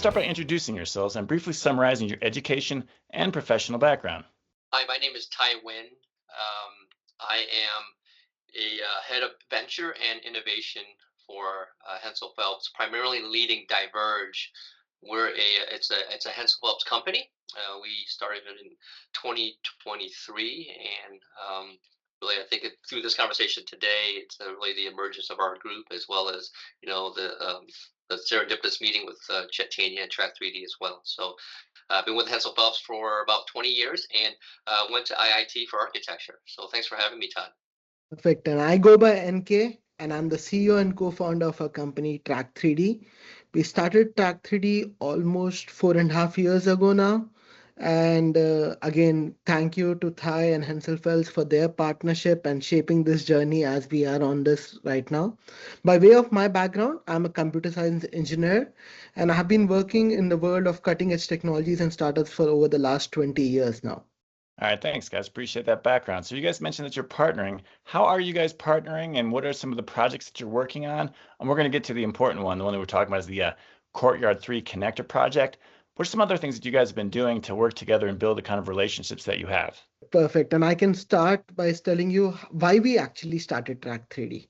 start by introducing yourselves and briefly summarizing your education and professional background. Hi, my name is Thai Nguyen. I am a head of venture and innovation for Hensel Phelps, primarily leading Diverge. It's a Hensel Phelps company. We started it in 2023, and really, I think through this conversation today, it's really the emergence of our group as well as the serendipitous meeting with Chaitanya and Track3D as well. So I've been with Hensel Phelps for about 20 years and went to IIT for architecture. So thanks for having me, Todd. Perfect. And I go by NK, and I'm the CEO and co-founder of our company, Track3D. We started Track3D almost 4.5 years ago now. And again, thank you to Thai and Hensel Phelps for their partnership and shaping this journey as we are on this right now. By way of my background, I'm a computer science engineer, and I have been working in the world of cutting edge technologies and startups for over the last 20 years now. All right, thanks, guys. Appreciate that background. So you guys mentioned that you're partnering. How are you guys partnering, and what are some of the projects that you're working on? And we're going to get to the important one. The one that we're talking about is the Courtyard 3 connector project. What are some other things that you guys have been doing to work together and build the kind of relationships that you have? Perfect. And I can start by telling you why we actually started Track3D.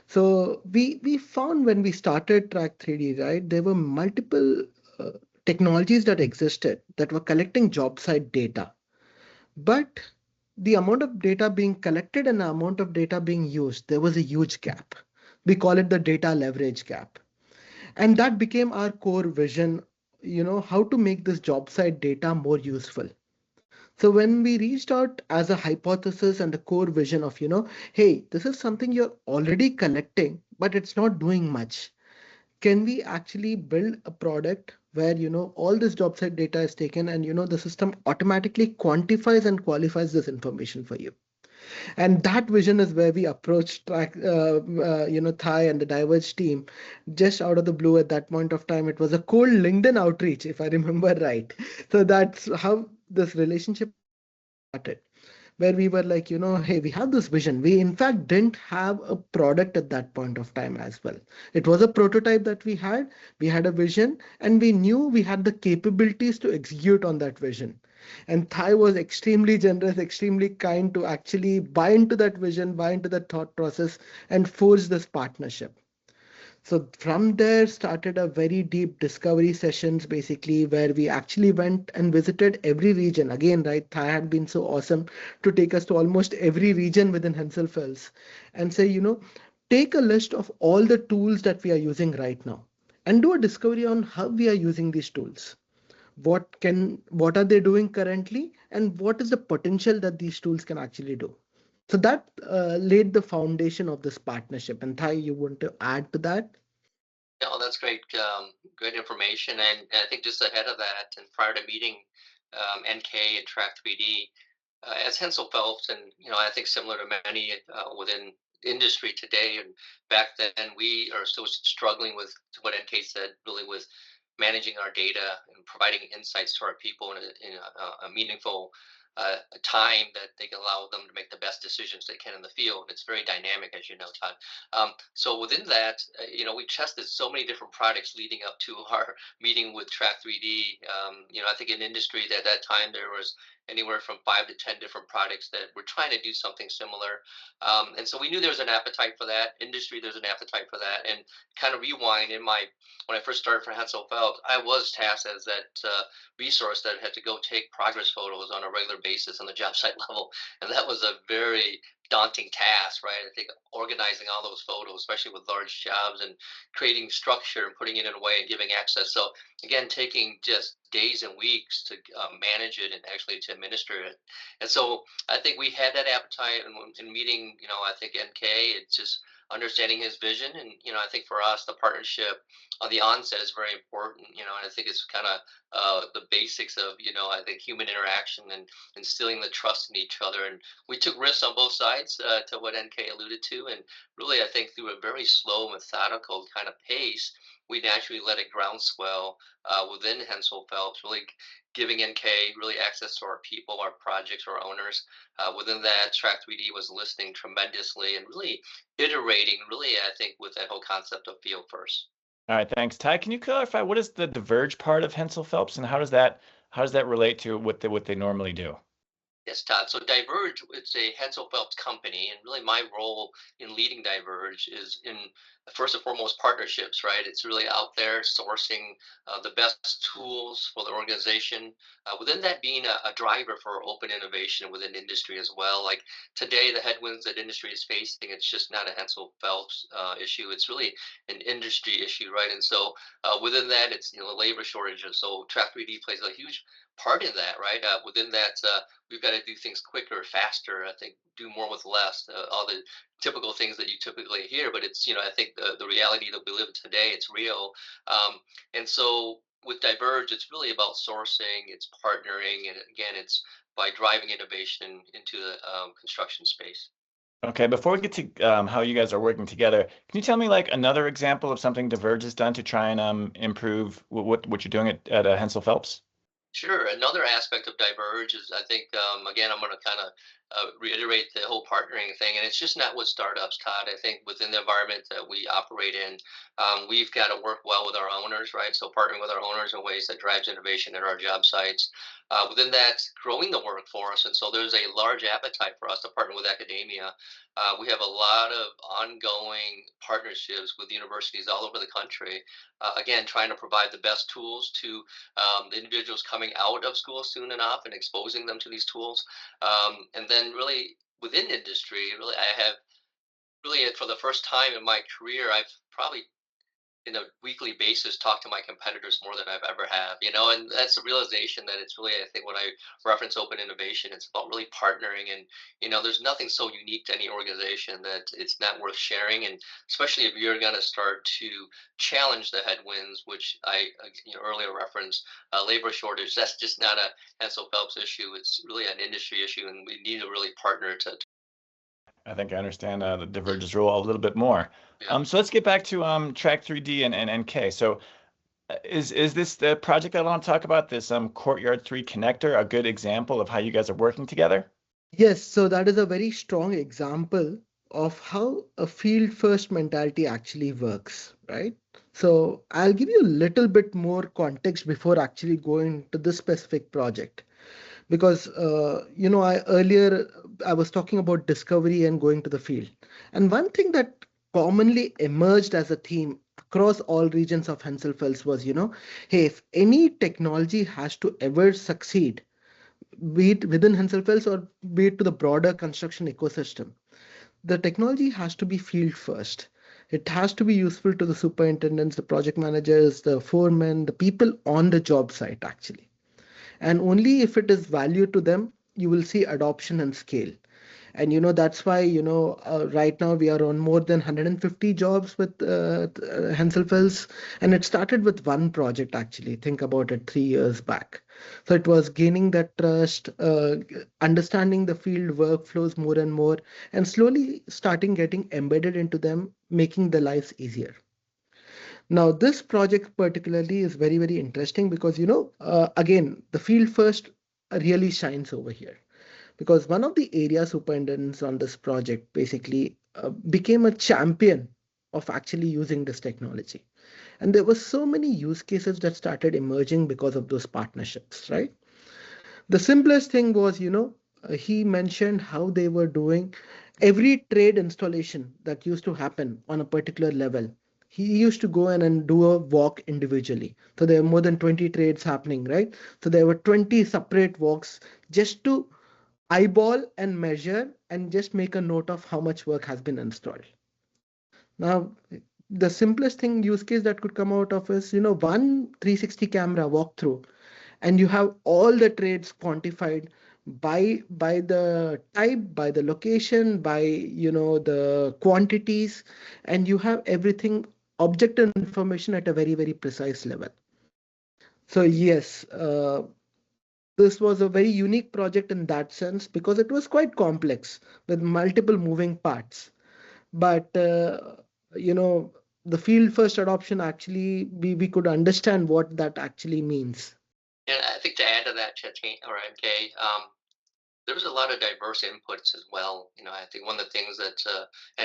So we found when we started Track3D, right, there were multiple technologies that existed that were collecting job site data. But the amount of data being collected and the amount of data being used, there was a huge gap. We call it the data leverage gap. And that became our core vision, how to make this job site data more useful. So when we reached out as a hypothesis and a core vision of, hey, this is something you're already collecting, but it's not doing much. Can we actually build a product where, all this job site data is taken and, the system automatically quantifies and qualifies this information for you? And that vision is where we approached Thai and the Diverge team just out of the blue at that point of time. It was a cold LinkedIn outreach, if I remember right. So that's how this relationship started, where we were like, hey, we have this vision. We, in fact, didn't have a product at that point of time as well. It was a prototype that we had. We had a vision, and we knew we had the capabilities to execute on that vision. And Thai was extremely generous, extremely kind to actually buy into that vision, buy into that thought process, and forge this partnership. So from there started a very deep discovery sessions, basically, where we actually went and visited every region. Again, right, Thai had been so awesome to take us to almost every region within Hensel Phelps and say, take a list of all the tools that we are using right now and do a discovery on how we are using these tools. What are they doing currently, and what is the potential that these tools can actually do? So that laid the foundation of this partnership. And Thai, you want to add to that? Yeah, that's great. Good information. And I think just ahead of that, and prior to meeting NK and Track3D, as Hensel Phelps, and I think similar to many within industry today, and back then we are still struggling with what NK said, really with managing our data and providing insights to our people in a meaningful time that they can allow them to make the best decisions they can in the field. It's very dynamic, as you know, Todd. So within that, we tested so many different products leading up to our meeting with Track3D. I think in industry at that time there was anywhere from 5 to 10 different products that were trying to do something similar. And so we knew there was an appetite for that. Industry, there's an appetite for that. And kind of rewind when I first started for Hensel Phelps, I was tasked as that resource that had to go take progress photos on a regular basis on the job site level. And that was a very daunting task, right? I think organizing all those photos, especially with large jobs, and creating structure and putting it in a way and giving access. So again, taking just days and weeks to manage it and actually to administer it. And so I think we had that appetite in meeting, I think NK, it's just understanding his vision. And, I think for us, the partnership on the onset is very important, and I think it's kind of the basics of, I think human interaction and instilling the trust in each other. And we took risks on both sides to what NK alluded to. And really, I think through a very slow, methodical kind of pace, we naturally let it groundswell within Hensel Phelps, really giving NK really access to our people, our projects, our owners. Within that, Track3D was listening tremendously and really iterating, really, I think, with that whole concept of field first. All right, thanks. Ty, can you clarify what is the Diverge part of Hensel Phelps and how does that relate to what they normally do? Yes, Todd. So Diverge, it's a Hensel Phelps company, and really my role in leading Diverge is in first and foremost partnerships, right? It's really out there sourcing the best tools for the organization. Within that, being a driver for open innovation within industry as well. Like today, the headwinds that industry is facing, it's just not a Hensel Phelps issue. It's really an industry issue, right? And so within that, it's the labor shortages. So Track3D plays a huge part in that, right? Within that. We've got to do things quicker, faster. I think do more with less. All the typical things that you typically hear, but it's I think the reality that we live in today, it's real. And so with Diverge, it's really about sourcing, it's partnering, and again, it's by driving innovation into the construction space. Okay, before we get to how you guys are working together, can you tell me like another example of something Diverge has done to try and improve what you're doing at Hensel Phelps? Sure. Another aspect of Diverge is, I think, again, I'm going to kind of reiterate the whole partnering thing, and it's just not with startups, Todd. I think within the environment that we operate in, we've got to work well with our owners, right? So partnering with our owners in ways that drives innovation at our job sites. Within that, growing the workforce, and so there's a large appetite for us to partner with academia. We have a lot of ongoing partnerships with universities all over the country. Again, trying to provide the best tools to the individuals coming out of school soon enough and exposing them to these tools. And then really within industry, really I have really for the first time in my career, I've probably in a weekly basis talk to my competitors more than I've ever have, and that's the realization that it's really, I think when I reference open innovation, it's about really partnering and, there's nothing so unique to any organization that it's not worth sharing. And especially if you're going to start to challenge the headwinds, which I, earlier referenced, labor shortage, that's just not a Hensel Phelps issue. It's really an industry issue. And we need to really partner to I think I understand the Diverge's role a little bit more. yeah. So let's get back to Track3D and NK. So is this the project I want to talk about, this Courtyard 3 connector, a good example of how you guys are working together? Yes, so that is a very strong example of how a field first mentality actually works, right? So I'll give you a little bit more context before actually going to this specific project. Because I was talking about discovery and going to the field, and one thing that commonly emerged as a theme across all regions of Hensel Phelps was, hey, if any technology has to ever succeed, be it within Hensel Phelps or be it to the broader construction ecosystem, the technology has to be field first. It has to be useful to the superintendents, the project managers, the foremen, the people on the job site actually. And only if it is value to them, you will see adoption and scale. And that's why right now we are on more than 150 jobs with Hensel Phelps, and it started with one project actually. Think about it, 3 years back. So it was gaining that trust, understanding the field workflows more and more, and slowly starting getting embedded into them, making the lives easier. Now, this project particularly is very, very interesting because, again, the field first really shines over here because one of the area superintendents on this project basically became a champion of actually using this technology. And there were so many use cases that started emerging because of those partnerships, right? The simplest thing was, he mentioned how they were doing every trade installation that used to happen on a particular level. He used to go in and do a walk individually. So there were more than 20 trades happening, right? So there were 20 separate walks just to eyeball and measure and just make a note of how much work has been installed. Now, the simplest thing use case that could come out of is, one 360 camera walkthrough, and you have all the trades quantified by the type, by the location, by the quantities, and you have everything objective information at a very, very precise level. So yes, this was a very unique project in that sense because it was quite complex with multiple moving parts. But the field first adoption actually we could understand what that actually means. And I think to add to that, Chaitanya or MK, there was a lot of diverse inputs as well. I think one of the things that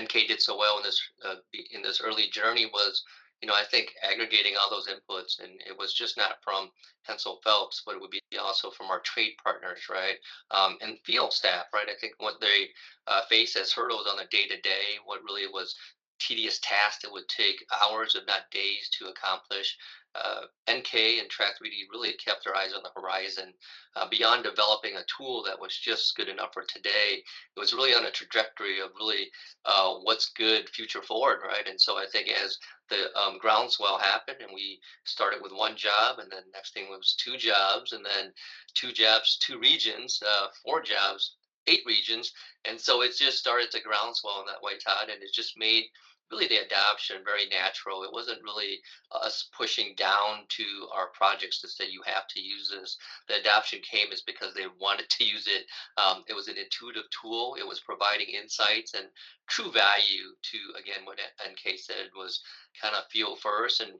NK did so well in this early journey was, I think aggregating all those inputs, and it was just not from Hensel Phelps, but it would be also from our trade partners, right? And field staff, right? I think what they face as hurdles on a day-to-day, what really was tedious tasks that would take hours, if not days, to accomplish. NK and Track3D really kept their eyes on the horizon. Beyond developing a tool that was just good enough for today, it was really on a trajectory of really what's good future forward, right? And so I think as the groundswell happened, and we started with one job, and then next thing was two jobs, and then two jobs, two regions, four jobs, 8 regions, and so it just started to groundswell in that way, Todd, and it just made really the adoption very natural. It wasn't really us pushing down to our projects to say you have to use this. The adoption came is because they wanted to use it. It was an intuitive tool. It was providing insights and true value to, again, what NK said was kind of field first. And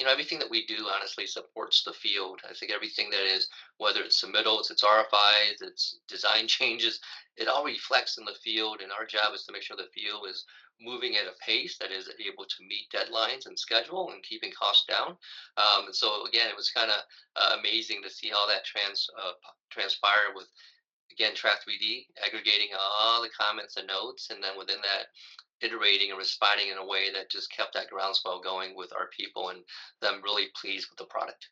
everything that we do honestly supports the field. I think everything that is, whether it's submittals, it's RFIs, it's design changes, it all reflects in the field. And our job is to make sure the field is moving at a pace that is able to meet deadlines and schedule and keeping costs down. And so again, it was kind of amazing to see how that transpired with, again, Track3D aggregating all the comments and notes, and then within that, iterating and responding in a way that just kept that groundswell going with our people and them really pleased with the product.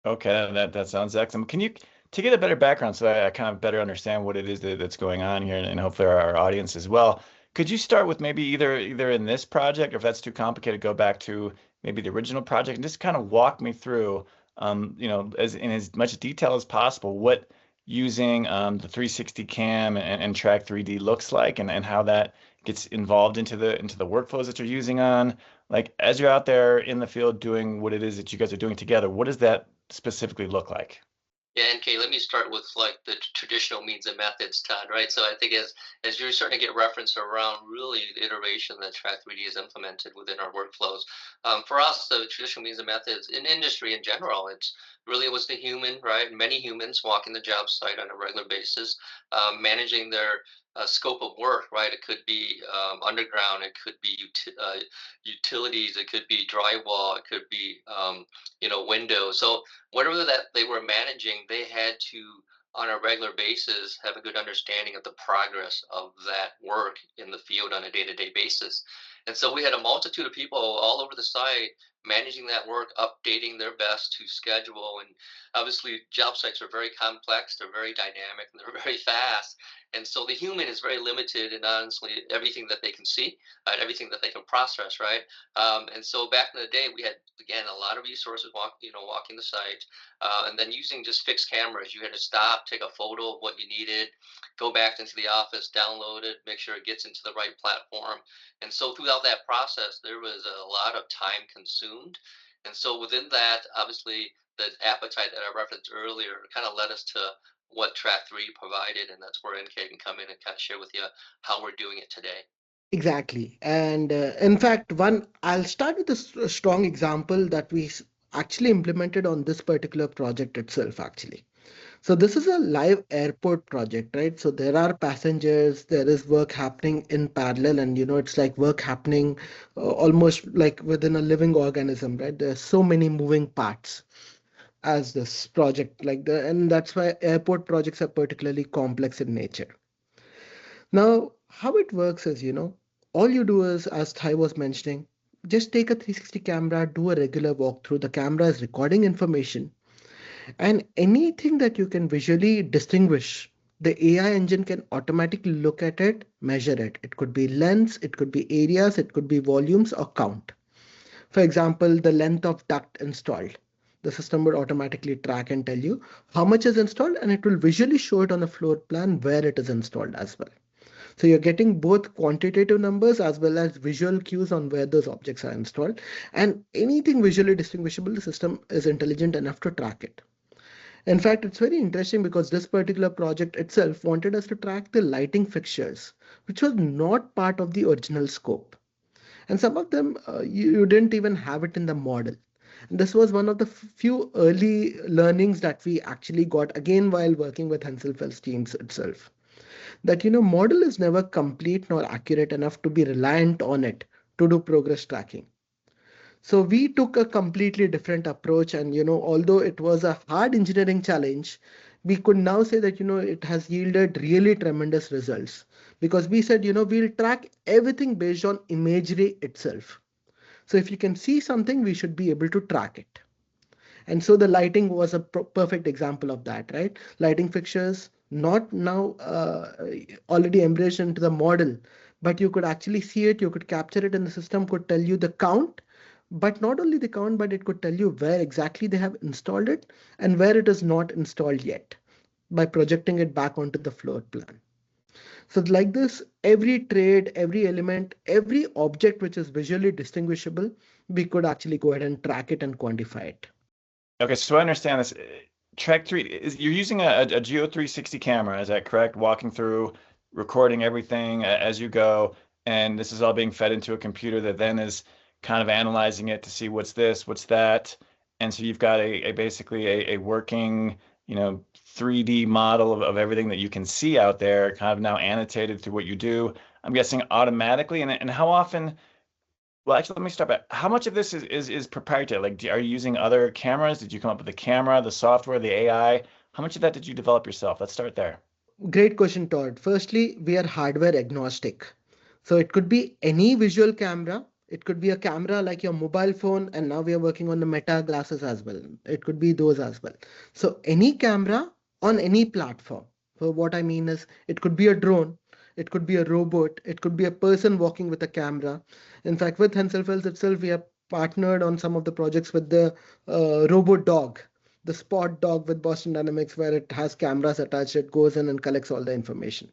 Okay, that sounds excellent. Can you, to get a better background so I kind of better understand what it is that's going on here, and hopefully our audience as well, could you start with maybe either in this project, or if that's too complicated, go back to maybe the original project and just kind of walk me through, as in as much detail as possible, what using the 360 cam and Track3D looks like, and how that gets involved into the workflows that you're using on, like, as you're out there in the field doing what it is that you guys are doing together. What does that specifically look like? Yeah, NK, let me start with like the traditional means and methods, Todd, right? So I think as you're starting to get reference around really the iteration that Track3D has implemented within our workflows, for us, the traditional means and methods in industry in general, it's really was the human, right? Many humans walking the job site on a regular basis, managing their scope of work, right? It could be underground, it could be utilities, it could be drywall, it could be windows. So whatever that they were managing, they had to, on a regular basis, have a good understanding of the progress of that work in the field on a day-to-day basis. And so we had a multitude of people all over the site managing that work, updating their best to schedule. And obviously, job sites are very complex, they're very dynamic, and they're very fast. And so the human is very limited in honestly everything that they can see, everything that they can process, right? And so back in the day, we had, again, a lot of resources walking the site, and then using just fixed cameras. You had to stop, take a photo of what you needed, go back into the office, download it, make sure it gets into the right platform. And so throughout that process, there was a lot of time consumed. And so within that, obviously, the appetite that I referenced earlier kind of led us to what Track3 provided, and that's where NK can come in and kind of share with you how we're doing it today. Exactly. And in fact, I'll start with a strong example that we actually implemented on this particular project itself, actually. So this is a live airport project, right? So there are passengers, there is work happening in parallel, and it's like work happening almost like within a living organism, right? There's so many moving parts as this project, and that's why airport projects are particularly complex in nature. Now, how it works is, all you do is, as Thai was mentioning, just take a 360 camera, do a regular walkthrough. The camera is recording information, and anything that you can visually distinguish, the AI engine can automatically look at it, measure it. It could be lengths, it could be areas, it could be volumes or count. For example, the length of duct installed. The system would automatically track and tell you how much is installed, and it will visually show it on a floor plan where it is installed as well. So you're getting both quantitative numbers as well as visual cues on where those objects are installed. And anything visually distinguishable, the system is intelligent enough to track it. In fact, it's very interesting because this particular project itself wanted us to track the lighting fixtures, which was not part of the original scope. And some of them, you didn't even have it in the model. And this was one of the few early learnings that we actually got, again, while working with Hensel Phelps teams itself. That, model is never complete nor accurate enough to be reliant on it to do progress tracking. So we took a completely different approach, and although it was a hard engineering challenge, we could now say that it has yielded really tremendous results, because we said we'll track everything based on imagery itself. So if you can see something, we should be able to track it. And so the lighting was a perfect example of that, right? Lighting fixtures, not now already embraced into the model, but you could actually see it, you could capture it, and the system could tell you the count, but not only the count, but it could tell you where exactly they have installed it and where it is not installed yet by projecting it back onto the floor plan. So like this, every trade, every element, every object which is visually distinguishable, we could actually go ahead and track it and quantify it. Okay, so I understand this. Track3D, you're using a Geo 360 camera, is that correct? Walking through, recording everything as you go, and this is all being fed into a computer that then is kind of analyzing it to see what's this, what's that. And so you've got basically a working, 3D model of everything that you can see out there, kind of now annotated through what you do. I'm guessing automatically. And how often? Well, actually, let me start back. How much of this is proprietary? Like, are you using other cameras? Did you come up with the camera, the software, the AI? How much of that did you develop yourself? Let's start there. Great question, Todd. Firstly, we are hardware agnostic. So it could be any visual camera. It could be a camera like your mobile phone, and now we are working on the Meta glasses as well. It could be those as well. So any camera on any platform. So what I mean is, it could be a drone, it could be a robot, it could be a person walking with a camera. In fact, with Hensel Phelps itself, we have partnered on some of the projects with the robot dog, the Spot dog with Boston Dynamics, where it has cameras attached, it goes in and collects all the information.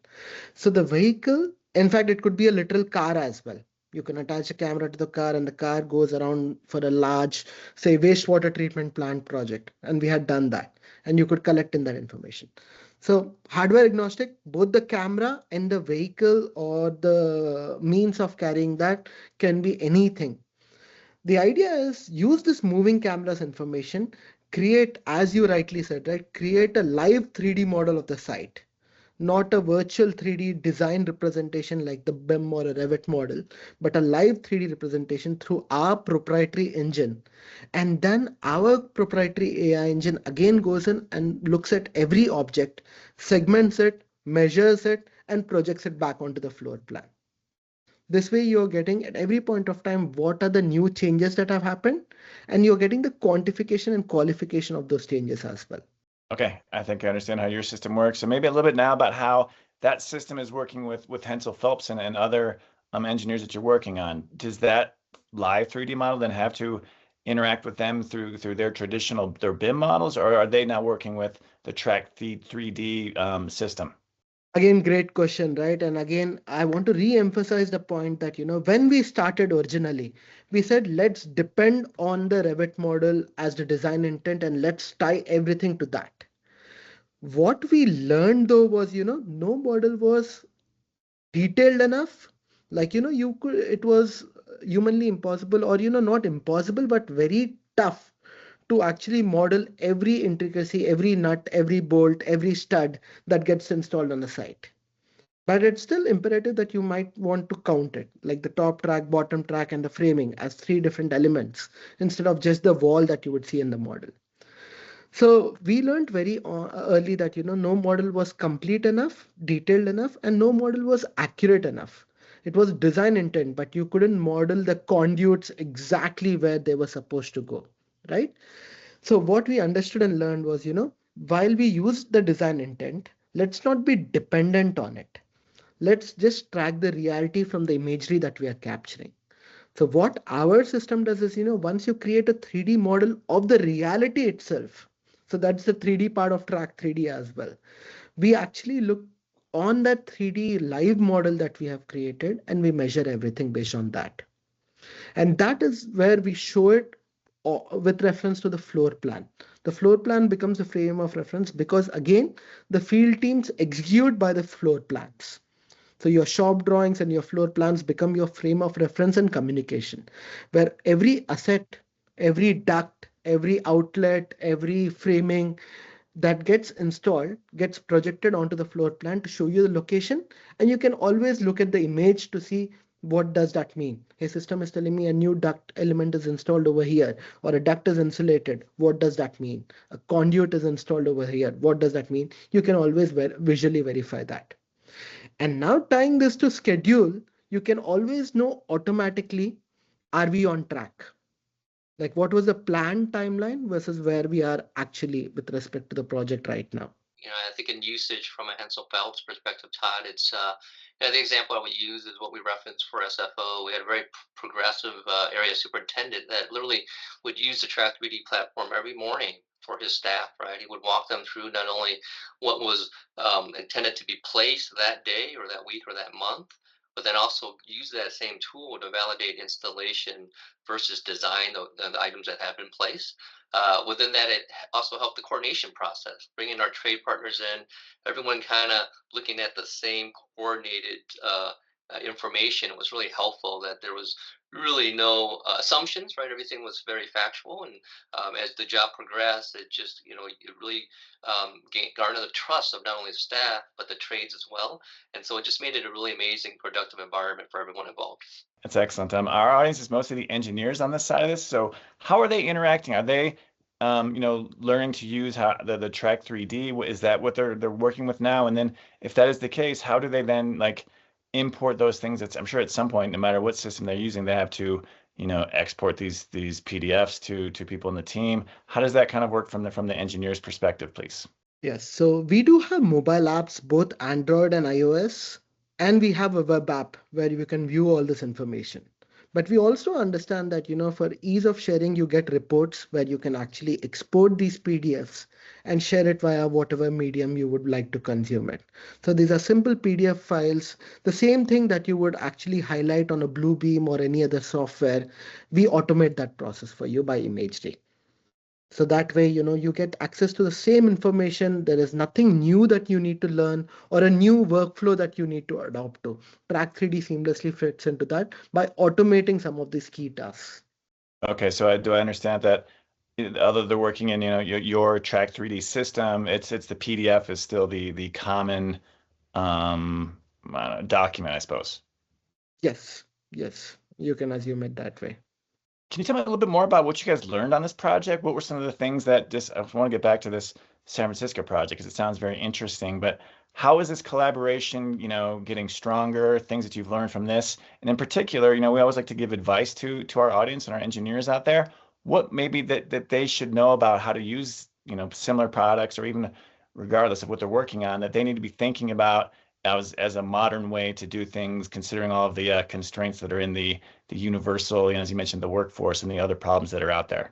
So the vehicle, in fact, it could be a literal car as well. You can attach a camera to the car, and the car goes around for a large, say, wastewater treatment plant project. And we had done that, and you could collect in that information. So hardware agnostic, both the camera and the vehicle or the means of carrying that can be anything. The idea is use this moving cameras information, create, as you rightly said, right, create a live 3D model of the site, not a virtual 3D design representation like the BIM or a Revit model, but a live 3D representation through our proprietary engine. And then our proprietary AI engine again goes in and looks at every object, segments it, measures it, and projects it back onto the floor plan. This way you're getting at every point of time what are the new changes that have happened, and you're getting the quantification and qualification of those changes as well. Okay, I think I understand how your system works. So maybe a little bit now about how that system is working with Hensel Phelps and other engineers that you're working on. Does that live 3D model then have to interact with them through their BIM models, or are they now working with the Track3D system? Again, great question, right? And again, I want to re-emphasize the point that, when we started originally, we said, let's depend on the Revit model as the design intent and let's tie everything to that. What we learned though was, no model was detailed enough. Like, it was humanly impossible, or, not impossible, but very tough to actually model every intricacy, every nut, every bolt, every stud that gets installed on the site. But it's still imperative that you might want to count it, like the top track, bottom track, and the framing as 3 different elements instead of just the wall that you would see in the model. So we learned very early that, no model was complete enough, detailed enough, and no model was accurate enough. It was design intent, but you couldn't model the conduits exactly where they were supposed to go, right? So what we understood and learned was, while we use the design intent, let's not be dependent on it. Let's just track the reality from the imagery that we are capturing. So what our system does is, once you create a 3D model of the reality itself, so that's the 3D part of Track3D as well. We actually look on that 3D live model that we have created, and we measure everything based on that. And that is where we show it with reference to the floor plan. The floor plan becomes a frame of reference because, again, the field teams execute by the floor plans. So your shop drawings and your floor plans become your frame of reference and communication, where every asset, every duct, every outlet, every framing that gets installed gets projected onto the floor plan to show you the location. And you can always look at the image to see What does that mean? Hey, system is telling me a new duct element is installed over here, or a duct is insulated. What does that mean? A conduit is installed over here. What does that mean? You can always visually verify that. And now tying this to schedule, you can always know automatically, are we on track? Like what was the planned timeline versus where we are actually with respect to the project right now? I think in usage from a Hensel Phelps perspective, Todd, it's the example I would use is what we referenced for SFO. We had a very progressive area superintendent that literally would use the Track3D platform every morning for his staff, right? He would walk them through not only what was intended to be placed that day or that week or that month, but then also use that same tool to validate installation versus design the items that have been placed. Within that, it also helped the coordination process, bringing our trade partners in, everyone kind of looking at the same coordinated information. It was really helpful that there was really no assumptions, right? Everything was very factual. And as the job progressed, it just, it really garnered the trust of not only the staff, but the trades as well. And so it just made it a really amazing, productive environment for everyone involved. That's excellent. Our audience is mostly the engineers on this side of this. So how are they interacting? Are they, learning to use the Track3D? Is that what they're working with now? And then if that is the case, how do they then like import those things? I'm sure at some point, no matter what system they're using, they have to, export these PDFs to people in the team. How does that kind of work from the engineer's perspective, please? Yes, so we do have mobile apps, both Android and iOS, and we have a web app where you can view all this information. But we also understand that, for ease of sharing, you get reports where you can actually export these PDFs and share it via whatever medium you would like to consume it. So these are simple PDF files, the same thing that you would actually highlight on a Bluebeam or any other software. We automate that process for you by ImageD. So that way, you get access to the same information. There is nothing new that you need to learn or a new workflow that you need to adopt to. Track3D seamlessly fits into that by automating some of these key tasks. Okay, so do I understand that other they're working in, your Track3D system, it's the PDF is still the common document, I suppose. Yes, you can assume it that way. Can you tell me a little bit more about what you guys learned on this project? What were some of the things that I want to get back to this San Francisco project because it sounds very interesting, but how is this collaboration, getting stronger, things that you've learned from this? And in particular, we always like to give advice to our audience and our engineers out there. What maybe that they should know about how to use, similar products or even regardless of what they're working on, that they need to be thinking about as a modern way to do things, considering all of the constraints that are in the universal, as you mentioned, the workforce and the other problems that are out there.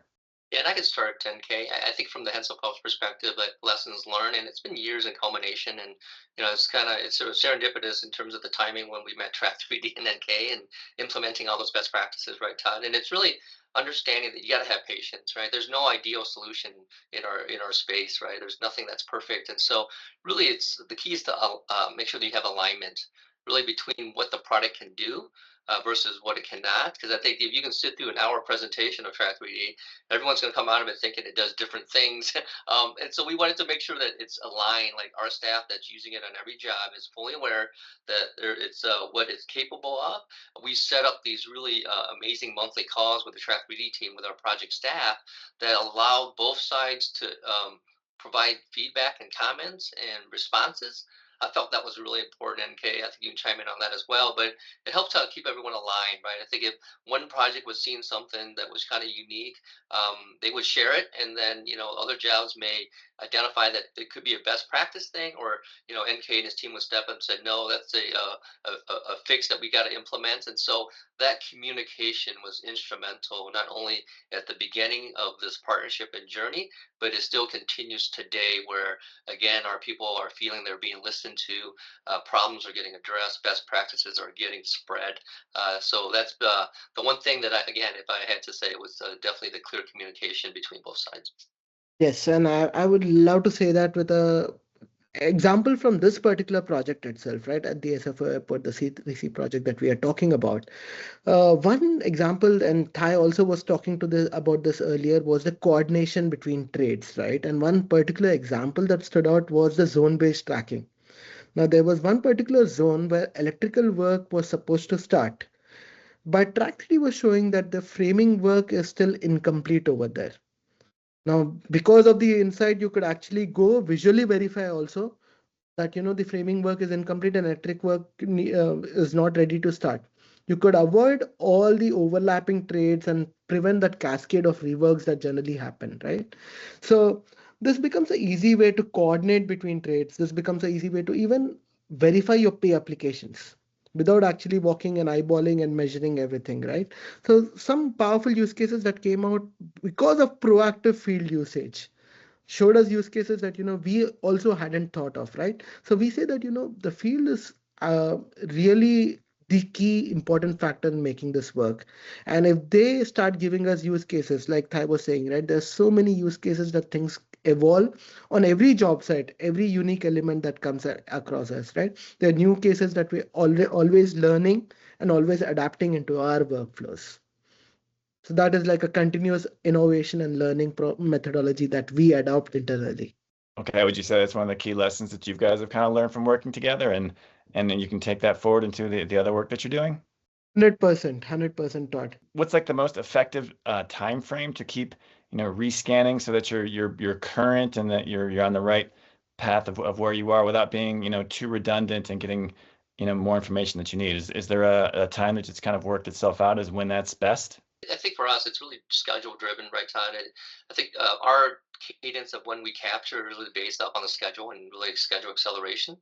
Yeah, and I could start 10K. I think from the Hensel Phelps perspective, like lessons learned, and it's been years in culmination, and it's sort of serendipitous in terms of the timing when we met Track3D and NK and implementing all those best practices, right, Todd? And it's really understanding that you got to have patience, right? There's no ideal solution in our space, right? There's nothing that's perfect, and so really, it's the key is to make sure that you have alignment, really between what the product can do. Versus what it cannot, because I think if you can sit through an hour presentation of Track3D, everyone's going to come out of it thinking it does different things. And so we wanted to make sure that it's aligned, like our staff that's using it on every job is fully aware that it's what it's capable of. We set up these really amazing monthly calls with the Track3D team, with our project staff, that allowed both sides to provide feedback and comments and responses. I felt that was really important, NK. I think you can chime in on that as well, but it helps to keep everyone aligned, right? I think if one project was seeing something that was kind of unique, they would share it, and then other jobs may identify that it could be a best practice thing, or NK and his team would step up and say, no, that's a fix that we got to implement. And so that communication was instrumental, not only at the beginning of this partnership and journey, but it still continues today, where again our people are feeling they're being listened to, problems are getting addressed, best practices are getting spread. So that's the one thing that if I had to say, it was definitely the clear communication between both sides. Yes, and I would love to say that with a example from this particular project itself, right, at the SFO airport, the C3C project that we are talking about. One example, and Thai also was talking about this earlier, was the coordination between trades, right? And one particular example that stood out was the zone-based tracking. Now, there was one particular zone where electrical work was supposed to start, But Track3D was showing that the framing work is still incomplete over there. Now, because of the insight, you could actually go visually verify also that the framing work is incomplete and electric work is not ready to start. You could avoid all the overlapping trades and prevent that cascade of reworks that generally happen, right? So this becomes an easy way to coordinate between trades. This becomes an easy way to even verify your pay applications without actually walking and eyeballing and measuring everything, right? So some powerful use cases that came out because of proactive field usage showed us use cases that we also hadn't thought of, right? So we say that the field is really the key important factor in making this work. And if they start giving us use cases like Thai was saying, right, there's so many use cases that things evolve on every job site, every unique element that comes across us, right? There are new cases that we're always learning and always adapting into our workflows. So that is like a continuous innovation and learning methodology that we adopt internally. Okay, would you say that's one of the key lessons that you guys have kind of learned from working together, and then you can take that forward into the other work that you're doing? 100%, Todd. What's like the most effective time frame to keep, rescanning so that you're current and that you're on the right path of where you are without being, too redundant and getting, more information that you need? Is there a time that it's kind of worked itself out as when that's best? I think for us, it's really schedule driven, right, Todd? I think our cadence of when we capture is really based up on the schedule and really schedule acceleration.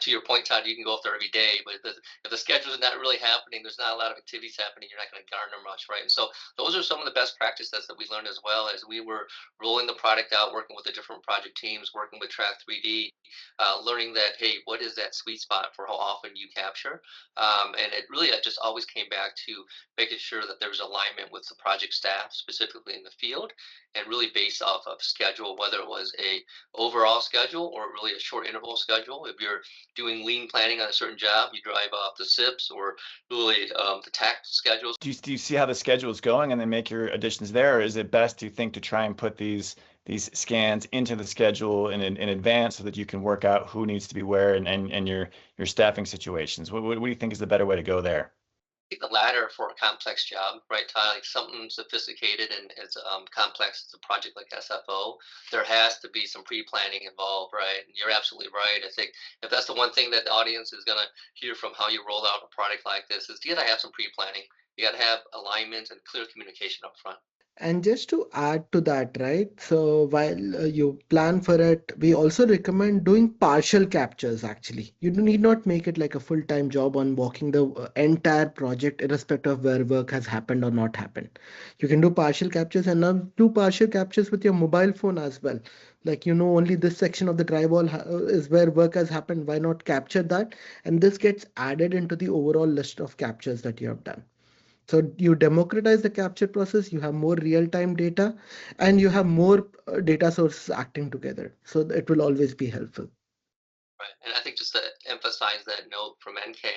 To your point, Todd, you can go up there every day, but if the schedule is not really happening, there's not a lot of activities happening, you're not going to garner much, right? And so those are some of the best practices that we learned as well as we were rolling the product out, working with the different project teams, working with Track3D, learning that, hey, what is that sweet spot for how often you capture? And it really just always came back to making sure that there was alignment with the project staff, specifically in the field, and really based off of schedule, whether it was a overall schedule or really a short interval schedule. If you're doing lean planning on a certain job, you drive off the SIPs or really the tact schedules. Do you see how the schedule is going and then make your additions there, or is it best, do you think, to try and put these scans into the schedule in advance so that you can work out who needs to be where and your staffing situations? What do you think is the better way to go there? Think the latter for a complex job, right, Ty? Like something sophisticated and as complex as a project like SFO, there has to be some pre-planning involved, right? And you're absolutely right. I think if that's the one thing that the audience is going to hear from how you roll out a product like this is you got to have some pre-planning. You got to have alignment and clear communication up front. And just to add to that, right? So while you plan for it, we also recommend doing partial captures actually. You do need not make it like a full-time job on walking the entire project, irrespective of where work has happened or not happened. You can do partial captures and now do partial captures with your mobile phone as well. Like, only this section of the drywall is where work has happened. Why not capture that? And this gets added into the overall list of captures that you have done. So you democratize the capture process, you have more real-time data, and you have more data sources acting together. So it will always be helpful. Right. And I think just to emphasize that note from NK,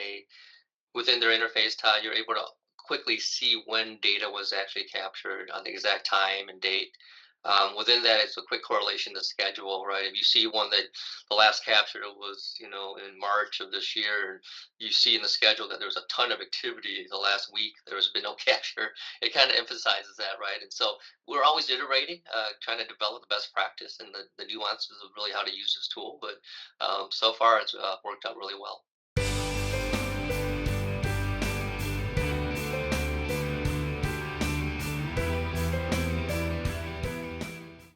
within their interface, Todd, you're able to quickly see when data was actually captured on the exact time and date. Within that, it's a quick correlation to schedule, right? If you see one that the last capture was, in March of this year, and you see in the schedule that there was a ton of activity the last week, there has been no capture. It kind of emphasizes that, right? And so we're always iterating, trying to develop the best practice and the nuances of really how to use this tool. But so far, it's worked out really well.